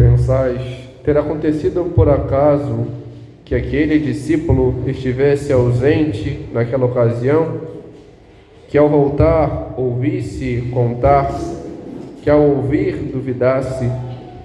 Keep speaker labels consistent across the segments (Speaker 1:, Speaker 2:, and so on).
Speaker 1: Pensais ter acontecido por acaso que aquele discípulo estivesse ausente naquela ocasião, que ao voltar ouvisse contar, que ao ouvir duvidasse,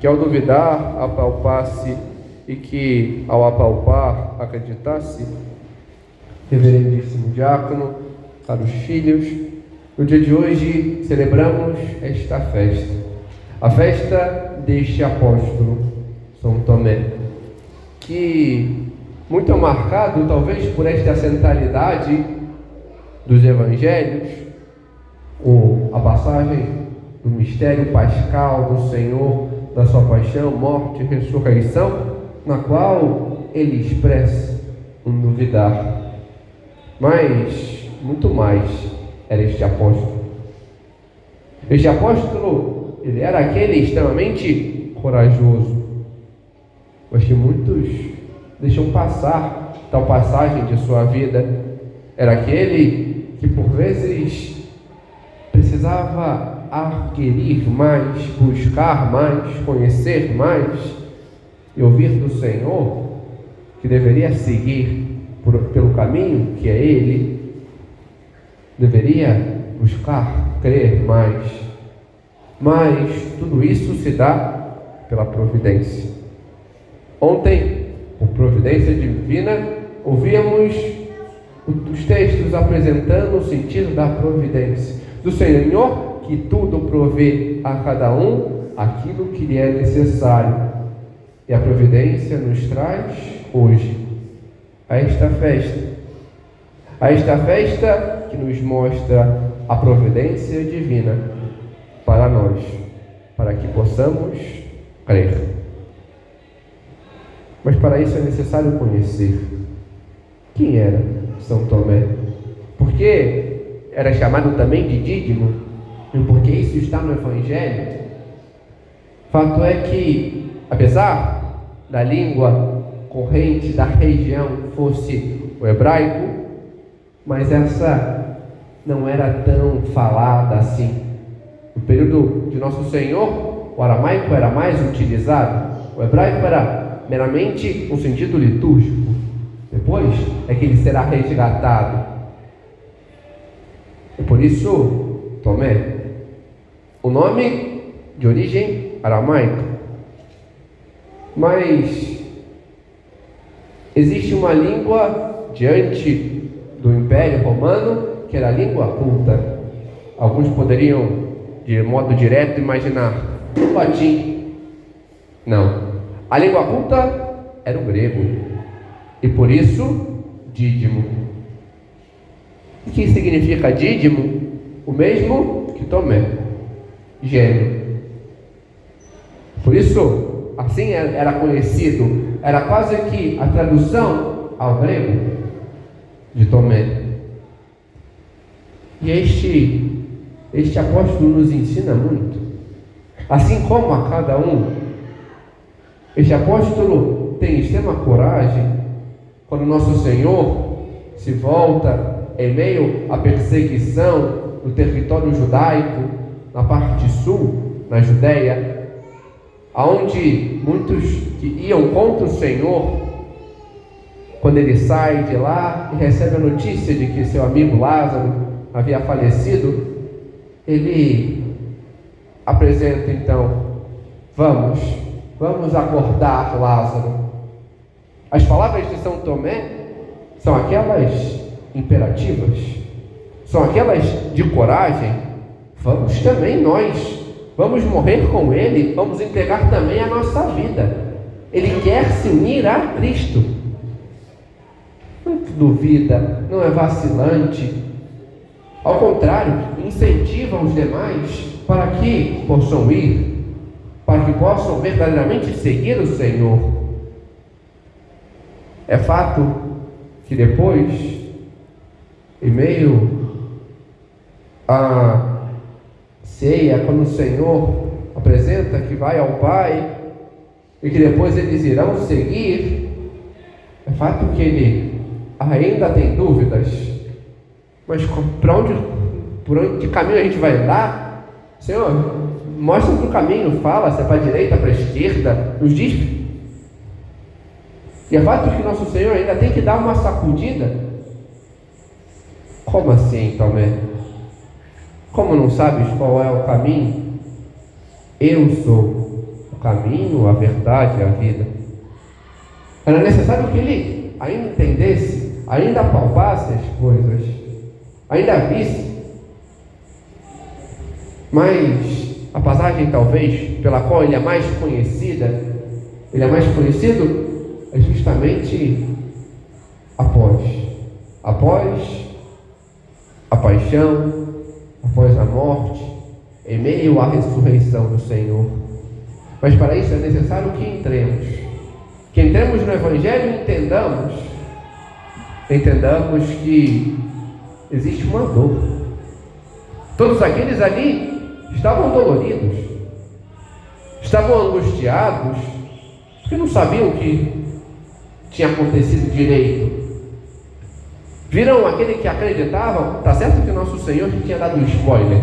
Speaker 1: que ao duvidar apalpasse e que ao apalpar acreditasse? Reverendíssimo diácono, caros filhos, no dia de hoje celebramos esta festa, a festa deste apóstolo, São Tomé, que muito é marcado talvez por esta centralidade dos evangelhos, a passagem do mistério pascal do Senhor, da sua paixão, morte e ressurreição, na qual ele expressa um duvidar. Mas muito mais era este apóstolo. Este apóstolo, ele era aquele extremamente corajoso, mas que muitos deixam passar tal passagem de sua vida. Era aquele que por vezes precisava adquirir mais, buscar mais, conhecer mais e ouvir do Senhor que deveria seguir pelo caminho que é Ele, deveria buscar, crer mais. Mas tudo isso se dá pela providência. Ontem, por providência divina, ouvíamos os textos apresentando o sentido da providência do Senhor, que tudo provê a cada um aquilo que lhe é necessário. E a providência nos traz hoje a esta festa que nos mostra a providência divina para nós, para que possamos crer. Mas para isso é necessário conhecer quem era São Tomé, porque era chamado também de Dídimo, e porque isso está no Evangelho. Fato é que, apesar da língua corrente da região fosse o hebraico, mas essa não era tão falada assim. No período de Nosso Senhor, o aramaico era mais utilizado, o hebraico era meramente um sentido litúrgico. Depois é que ele será resgatado. E por isso, Tomé, o nome de origem aramaica. Mas existe uma língua diante do Império Romano que era a língua culta. Alguns poderiam, de modo direto, imaginar o latim. Não. A língua culta era o grego. E por isso, Dídimo. O que significa Dídimo? O mesmo que Tomé, gênio. Por isso, assim era conhecido, era quase que a tradução ao grego de Tomé. E este apóstolo nos ensina muito. Assim como a cada um, este apóstolo tem extrema coragem quando Nosso Senhor se volta em meio à perseguição no território judaico, na parte sul, na Judéia, aonde muitos que iam contra o Senhor, quando ele sai de lá e recebe a notícia de que seu amigo Lázaro havia falecido, ele apresenta então: vamos acordar Lázaro. As palavras de São Tomé são aquelas imperativas, são aquelas de coragem. Vamos também nós, vamos morrer com ele, vamos entregar também a nossa vida. Ele quer se unir a Cristo. Não duvida, não é vacilante. Ao contrário, incentiva os demais para que possam ir, para que possam verdadeiramente seguir o Senhor. É fato que depois, em meio à ceia, quando o Senhor apresenta que vai ao Pai e que depois eles irão seguir, é fato que ele ainda tem dúvidas. Mas por onde caminho a gente vai andar? Senhor, mostra outro caminho, fala se é para a direita, para a esquerda, nos diz. E é fato que nosso Senhor ainda tem que dar uma sacudida. Como assim, Tomé? Como não sabes qual é o caminho? Eu sou o caminho, a verdade e a vida. Era necessário que ele ainda entendesse, ainda palpasse as coisas, ainda visse. Mas a passagem talvez pela qual ele é mais conhecido é justamente após a paixão, após a morte, em meio à ressurreição do Senhor. Mas para isso é necessário que entremos no Evangelho e entendamos que existe uma dor. Todos aqueles ali estavam doloridos, estavam angustiados, porque não sabiam o que tinha acontecido direito. Viram aquele que acreditavam, tá certo que nosso Senhor já tinha dado um spoiler,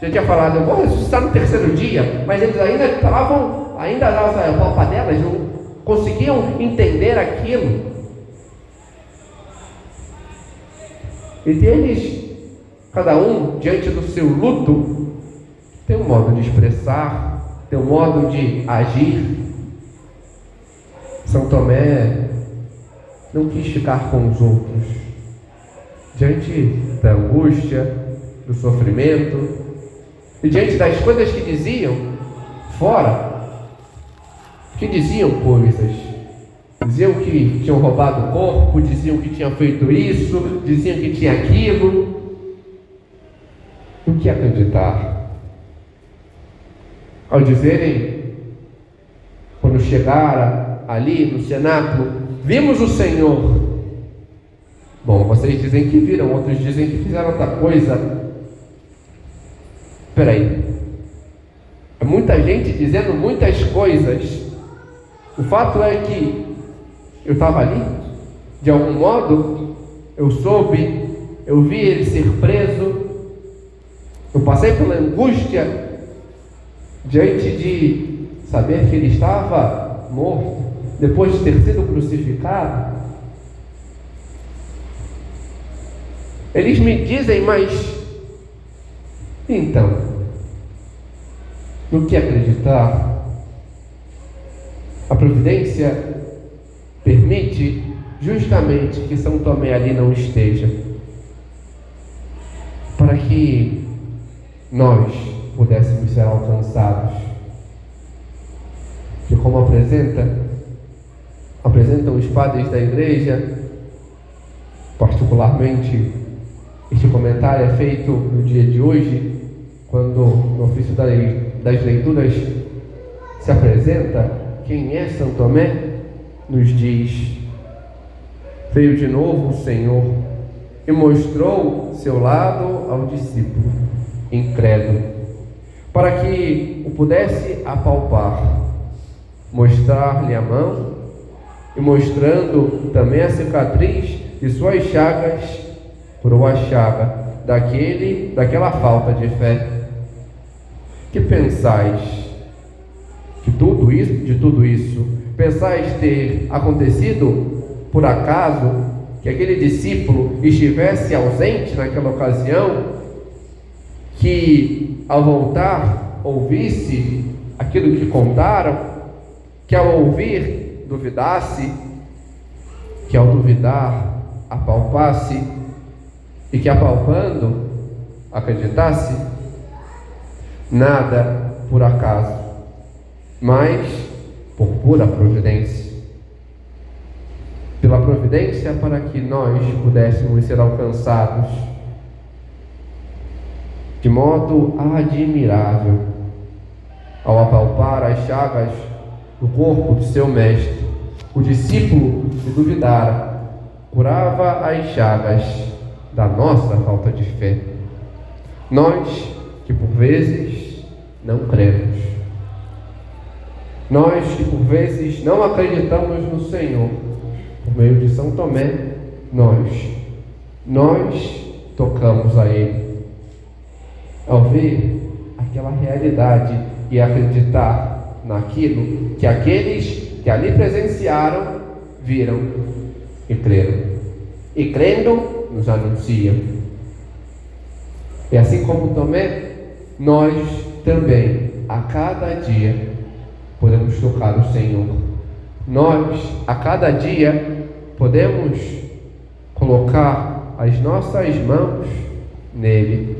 Speaker 1: já tinha falado, eu vou ressuscitar no terceiro dia, mas eles ainda estavam, a palpa delas, não conseguiam entender aquilo. E eles, cada um, diante do seu luto, tem um modo de expressar, tem um modo de agir. São Tomé não quis ficar com os outros, diante da angústia, do sofrimento, e diante das coisas que diziam fora, que diziam coisas, diziam que tinham roubado o corpo, diziam que tinham feito isso, diziam que tinha aquilo. O que acreditar? Ao dizerem, quando chegaram ali no cenáculo, vimos o Senhor. Bom, vocês dizem que viram, outros dizem que fizeram outra coisa. Espera aí. É muita gente dizendo muitas coisas. O fato é que eu estava ali, de algum modo, eu soube, eu vi ele ser preso, eu passei pela angústia diante de saber que ele estava morto, depois de ter sido crucificado. Eles me dizem, mas então, no que acreditar? A providência permite justamente que São Tomé ali não esteja, para que nós pudéssemos ser alcançados. Que como apresentam os padres da igreja, particularmente este comentário é feito no dia de hoje, quando no ofício das leituras se apresenta quem é São Tomé, nos diz: veio de novo o Senhor e mostrou seu lado ao discípulo incrédulo, para que o pudesse apalpar, mostrar-lhe a mão, e mostrando também a cicatriz de suas chagas, curou a chaga daquela falta de fé. Que pensais de tudo isso? Pensais ter acontecido por acaso que aquele discípulo estivesse ausente naquela ocasião, que ao voltar ouvisse aquilo que contaram, que ao ouvir duvidasse, que ao duvidar apalpasse, e que apalpando acreditasse? Nada por acaso, mas por pura providência. Pela providência, para que nós pudéssemos ser alcançados de modo admirável, ao apalpar as chagas do corpo de seu mestre. O discípulo que duvidara curava as chagas da nossa falta de fé. Nós que por vezes não cremos, nós que por vezes não acreditamos no Senhor, por meio de São Tomé, nós tocamos a Ele. Ao ver aquela realidade e acreditar naquilo que aqueles que ali presenciaram, viram e creram. E crendo, nos anunciam. E assim como Tomé, nós também, a cada dia, podemos tocar o Senhor. Nós, a cada dia, podemos colocar as nossas mãos nele,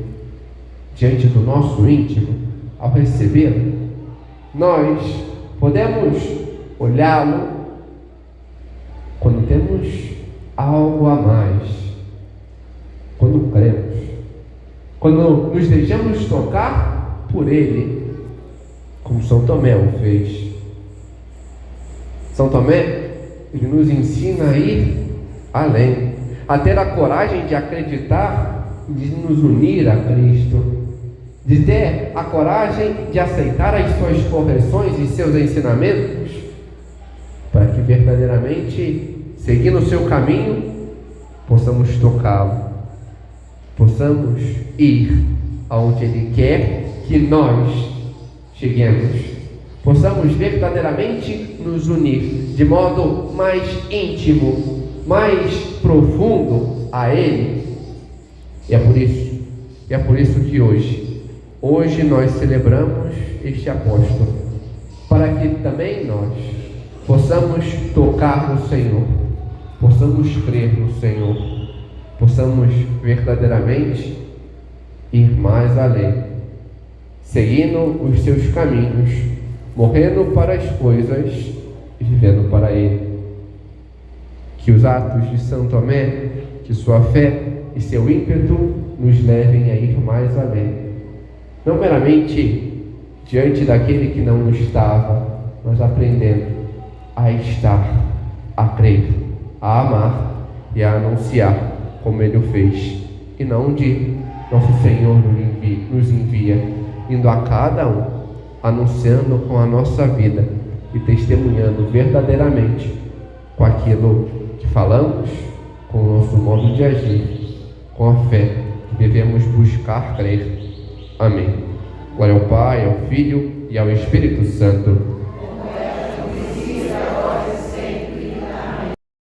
Speaker 1: diante do nosso íntimo, ao recebê-lo. Nós podemos olhá-lo quando temos algo a mais, quando cremos, quando nos deixamos tocar por ele, como São Tomé o fez. São Tomé, ele nos ensina a ir além, a ter a coragem de acreditar, de nos unir a Cristo, de ter a coragem de aceitar as suas correções e seus ensinamentos, para que verdadeiramente, seguindo o seu caminho, possamos tocá-lo, possamos ir aonde Ele quer que nós cheguemos, possamos verdadeiramente nos unir de modo mais íntimo, mais profundo a Ele. E é por isso que hoje nós celebramos este apóstolo, para que também nós possamos tocar no Senhor, possamos crer no Senhor, possamos verdadeiramente ir mais além, seguindo os seus caminhos, morrendo para as coisas e vivendo para Ele. Que os atos de São Tomé, que sua fé e seu ímpeto nos levem a ir mais além, não meramente diante daquele que não estava, mas aprendendo a estar, a crer, a amar e a anunciar como Ele o fez, e não onde nosso Senhor nos envia, indo a cada um, anunciando com a nossa vida e testemunhando verdadeiramente com aquilo que falamos, com o nosso modo de agir, com a fé que devemos buscar crer. Amém. Glória ao Pai, ao Filho e ao Espírito Santo,